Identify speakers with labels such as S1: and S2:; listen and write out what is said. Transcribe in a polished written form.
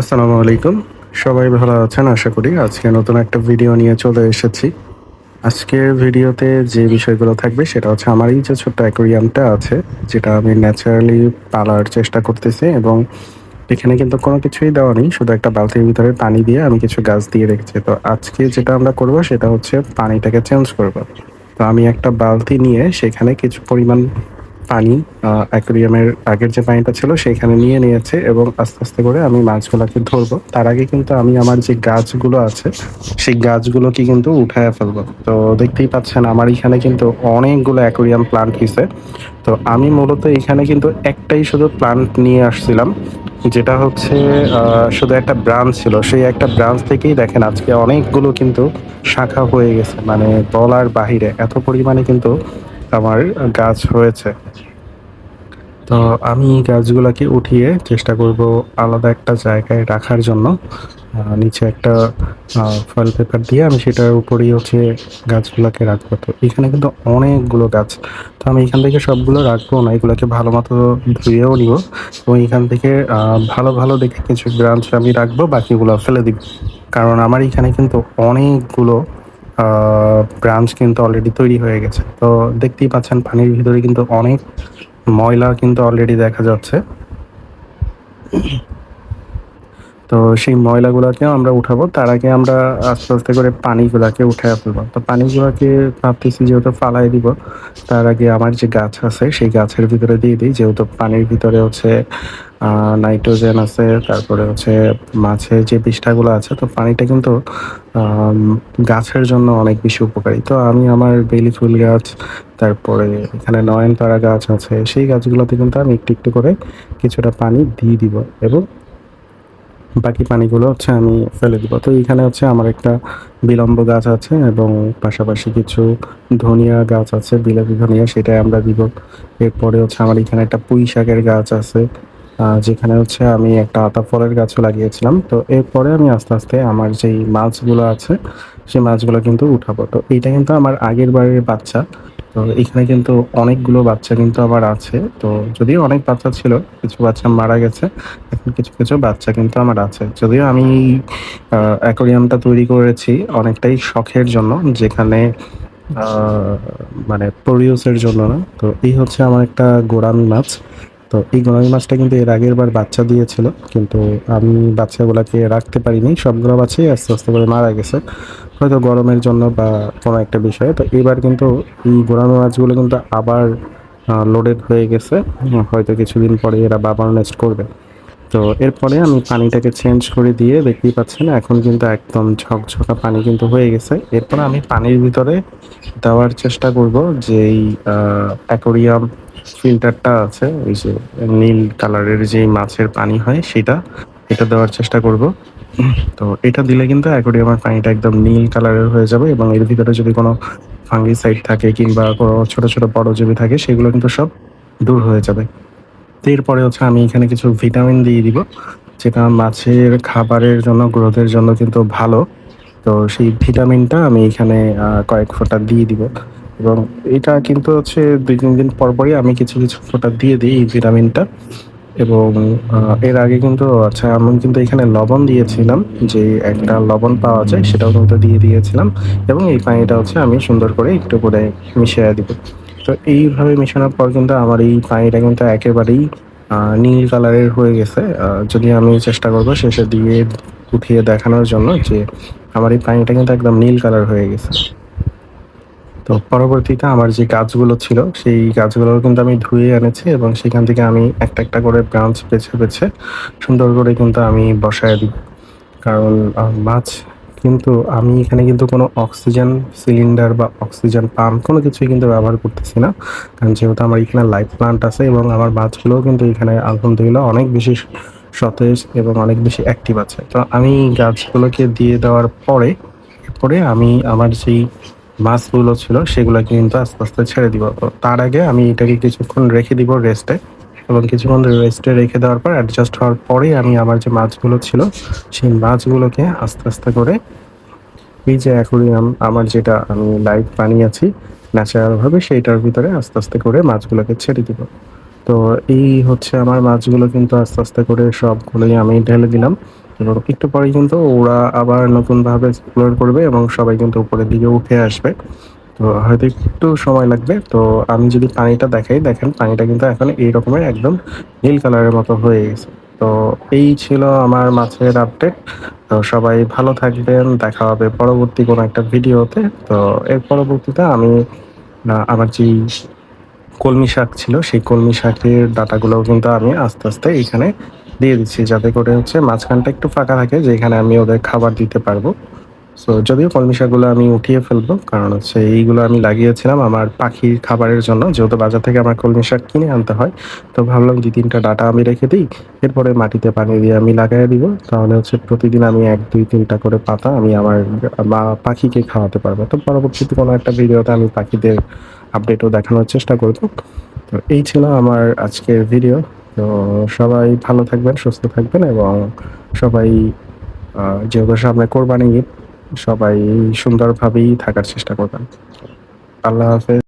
S1: আসসালামু আলাইকুম। সবাই ভালো আছেন আশা করি। আজকে নতুন একটা ভিডিও নিয়ে চলে এসেছি। আজকের ভিডিওতে যে বিষয়গুলো থাকবে সেটা হচ্ছে আমার এই যে ছোট্ট অ্যাকোয়ারিয়ামটা আছে, যেটা আমি ন্যাচারালি পালার চেষ্টা করতেছি এবং এখানে কিন্তু কোনো কিছুই দেওয়া নেই। শুধু একটা বালতির ভিতরে পানি দিয়ে আমি কিছু গাছ দিয়ে রেখেছি। তো আজকে যেটা আমরা করব সেটা হচ্ছে পানিটাকে চেঞ্জ করব। তো আমি একটা বালতি নিয়ে সেখানে কিছু পরিমাণ পানি অ্যাকুরিয়ামের আগের যে পানিটা ছিল সেইখানে নিয়ে নিয়েছি এবং আস্তে, আস্তে করে আমি মাছগুলাকে ধরবো। তার আগে কিন্তু আমি আমার যে গাছগুলো আছে, সেই গাছগুলোকে কিন্তু উঠায়া ফেলবো। তো দেখতেই পাচ্ছেন আমার এখানে কিন্তু অনেকগুলো অ্যাকুরিয়াম প্লান্ট হইছে। তো আমি মূলত এখানে কিন্তু একটাই শুধু প্লান্ট নিয়ে আসছিলাম। যেটা হচ্ছে আ শুধু একটা ব্রাঞ্চ ছিল। সেই একটা ব্রাঞ্চ থেকেই দেখেন আজকে অনেকগুলো কিন্তু শাখা হয়ে গেছে। মানে বলার বাহিরে এত পরিমাণে কিন্তু আমার গাছ হয়েছে। তো আমি গাছগুলাকে উঠিয়ে চেষ্টা করব আলাদা একটা জায়গায় রাখার জন্য। নিচে একটা ফয়েল পেপার দিয়ে আমি সেটার উপরেই হচ্ছে গাছগুলাকে রাখবো। তো এখানে কিন্তু অনেকগুলো গাছ। তো আমি এখান থেকে সবগুলো রাখবো না। এগুলাকে ভালোমতো ধুয়েও নিবো এবং এখান থেকে ভালো, ভালো দেখে কিছু ব্রাঞ্চ আমি রাখবো, বাকিগুলো ফেলে দিব। কারণ আমার এখানে কিন্তু অনেকগুলো আ ব্রাঞ্চ কিন্তু অলরেডি তৈরি হয়ে গেছে। তো দেখতেই পাচ্ছেন পানির ভিতরে কিন্তু অনেক ময়লা কিন্তু অলরেডি দেখা যাচ্ছে। তো সেই ময়লাগুলাকেও আমরা উঠাবো। তার আগে আমরা আস্তে, আস্তে করে পানিগুলাকে উঠাইয়া ফেলবো। তো পানিগুলাকে ভাবতেছি যেহেতু ফালায় দিব, তার আগে আমার যে গাছ আছে সেই গাছের ভিতরে দিয়ে দিই। যেহেতু পানির ভিতরে হচ্ছে আ নাইট্রোজেন আছে, তারপরে হচ্ছে মাছের যে বিষ্ঠাগুলো আছে, তো পানিটা কিন্তু আম গাছের জন্য অনেক বেশি উপকারী। তো আমি আমার বেলি ফুল গাছ, তারপরে এখানে নয়নতারা গাছ আছে, সেই গাছগুলোতে কিন্তু আমি একটু, একটু করে কিছুটা পানি দিয়ে দিব এবং বাকি পানিগুলো হচ্ছে আমি ফেলে দিব। তো এইখানে হচ্ছে আমার একটা বিলম্ব গাছ আছে এবং পাশাপাশি কিছু ধনিয়া গাছ আছে, বিলাতি ধনিয়া সেটাই আমরা দিব। এরপরে হচ্ছে আমার এখানে একটা পুঁই শাকের গাছ আছে, যেখানে হচ্ছে আমি একটা আতা ফলের গাছও লাগিয়েছিলাম। তো এরপরে আমি আস্তে, আস্তে আমার যেই মাছগুলো আছে, সেই মাছগুলো কিন্তু উঠাবো। তো এইটা কিন্তু আমার আগের বারের বাচ্চা। তো এখানে কিন্তু অনেকগুলো বাচ্চা কিন্তু আবার আছে। তো যদিও অনেক বাচ্চা ছিল, কিছু বাচ্চা মারা গেছে। এখন কিছু, কিছু বাচ্চা কিন্তু আমার আছে। যদিও আমি অ্যাকোয়ারিয়ামটা তৈরি করেছি অনেকটাই শখের জন্য, যেখানে আ মানে প্রোডিউস এর জন্য না। তো এই হচ্ছে আমার একটা গোরামি মাছ। তো এই গোরামি মাছটা কিন্তু এর আগের বার বাচ্চা দিয়েছিল। কিন্তু আমি বাচ্চাগুলাকে রাখতে পারিনি। সবগুলো বাচ্চাই আস্তে, আস্তে করে মারা গেছে। হয়তো গরমের জন্য বা কোনো একটা বিষয়ে। তো এবার কিন্তু এই গোরামি মাছগুলো কিন্তু আবার লোডেড হয়ে গেছে। হয়তো কিছুদিন পরে এরা বাবার নেস্ট করবে। তো এরপরে আমি পানিটাকে চেঞ্জ করে দিয়ে দেখতেই পাচ্ছেন এখন কিন্তু একদম ঝকঝকা পানি কিন্তু হয়ে গেছে। এরপরে আমি পানির ভিতরে দেওয়ার চেষ্টা করব যেই অ্যাকোয়ারিয়াম ফিল্টারটা আছে, ওই যে নীল কালারের যেই মাছের পানি হয় সেটা, এটা দেওয়ার চেষ্টা করব। তো এটা দিলে কিন্তু অ্যাকোয়ারিয়ামের পানিটা একদম নীল কালারের হয়ে যাবে এবং এর ভিতরে যদি কোনো ফাঙ্গিসাইড থাকে কিংবা কোনো ছোট, ছোট পরজীবী থাকে সেগুলো কিন্তু সব দূর হয়ে যাবে। তো এরপরে হচ্ছে আমি এখানে কিছু ভিটামিন দিয়ে দিব, যেটা মাছের খাবারের জন্য, গ্রোথের জন্য কিন্তু ভালো। তো সেই ভিটামিনটা আমি এখানে কয়েক ফোঁটা দিয়ে দিব এবং এটা কিন্তু হচ্ছে ২-৩ দিন পরপরই আমি কিছু, কিছু ফোঁটা দিয়ে দিই এই ভিটামিনটা এবং এর আগে কিন্তু আচ্ছা আমি কিন্তু এখানে লবণ দিয়েছিলাম। যে একটা লবণ পাওয়া যায় সেটাও কিন্তু দিয়ে দিয়েছিলাম এবং এই পানিটা হচ্ছে আমি সুন্দর করে একটু করে মিশিয়ে দিব। তো এইভাবে মেশানোর পর কিন্তু আমার এই পানিটা কিন্তু একেবারেই নীল কালারের হয়ে গেছে। যদি আমি চেষ্টা করব শেষের দিকে উঠিয়ে দেখানোর জন্য যে আমার এই পানিটা কিন্তু একদম নীল কালার হয়ে গেছে। তো পরবর্তীতে আমার যে গাছগুলো ছিল, সেই গাছগুলোও কিন্তু আমি ধুয়ে এনেছি এবং সেখান থেকে আমি একটা, একটা করে ব্রাঞ্চ বেছে, বেছে সুন্দর করে কিন্তু আমি বসায় দিব। কারণ মাছ কিন্তু আমি এখানে কিন্তু কোনো অক্সিজেন সিলিন্ডার বা অক্সিজেন পাম্প কোনো কিছুই কিন্তু ব্যবহার করতেছি না। কারণ যেহেতু আমার এখানে লাইভ প্লান্ট আছে এবং আমার মাছগুলোও কিন্তু এখানে আলহামদুলিল্লাহ অনেক বেশি সতেজ এবং অনেক বেশি অ্যাক্টিভ আছে। তো আমি গাছগুলোকে দিয়ে দেওয়ার পরে, এরপরে আমি আমার যেই মাছগুলো ছিল সেগুলাকে কিন্তু আস্তে, আস্তে ছেড়ে দিব। তো তার আগে আমি এটাকে কিছুক্ষণ রেখে দিব রেস্টে এবং কিছুক্ষণ রেস্টে রেখে দেওয়ার পর অ্যাডজাস্ট হওয়ার পরেই আমি আমার যে মাছগুলো ছিল, সেই মাছগুলোকে আস্তে, আস্তে করে এই যে অ্যাকুরিয়াম আমার যেটা আমি লাইভ বানিয়েছি ন্যাচারাল ভাবে সেইটার ভিতরে আস্তে, আস্তে করে মাছগুলোকে ছেড়ে দিব। তো এই হচ্ছে আমার মাছগুলো কিন্তু আস্তে, আস্তে করে সবগুলোই আমি ঢেলে দিলাম এবং একটু পরেই কিন্তু ওরা আবার নতুনভাবে এক্সপ্লোর করবে এবং সবাই কিন্তু উপরের দিকে উঠে আসবে। তো হয়তো একটু সময় লাগবে। তো আমি যদি পানিটা দেখাই, দেখেন পানিটা কিন্তু এখন এই রকমের একদম নীল কালারের মতো হয়ে গেছে। তো এই ছিল আমার মাছের আপডেট। তো সবাই ভালো থাকবেন। দেখা হবে পরবর্তী কোনো একটা ভিডিওতে। তো এর পরবর্তীতে আমি আমার যেই কলমি শাক ছিল, সেই কলমি শাকের ডাঁটাগুলোও কিন্তু আমি আস্তে, আস্তে এখানে দিয়ে দিচ্ছি। যাতে করে হচ্ছে মাঝখানটা একটু ফাঁকা থাকে যেখানে আমি ওদের খাবার দিতে পারবো। সো যদিও কলমি শাকগুলো আমি উঠিয়ে ফেলবো। কারণ হচ্ছে এইগুলো আমি লাগিয়েছিলাম আমার পাখির খাবারের জন্য। যেহেতু বাজার থেকে আমার কলমি শাক কিনে আনতে হয়। তো ভাবলাম ২-৩ টা ডাঁটা আমি রেখে দেই। এরপরে মাটিতে পানি দিয়ে আমি লাগাইয়া দিব। তাহলে হচ্ছে প্রতিদিন আমি ১, ২, ৩ টা করে পাতা আমি আমার পাখিকে খাওয়াতে পারবো। তো পরবর্তীতে কোনো একটা ভিডিওতে আমি পাখিদের আপডেটও দেখানোর চেষ্টা করব। তো এই ছিল আমার আজকের ভিডিও। তো সবাই ভালো থাকবেন, সুস্থ থাকবেন এবং সবাই যেহেতু সামনে কোরবানি ঈদ, সবাই সুন্দরভাবেই থাকার চেষ্টা করবেন। আল্লাহ হাফেজ।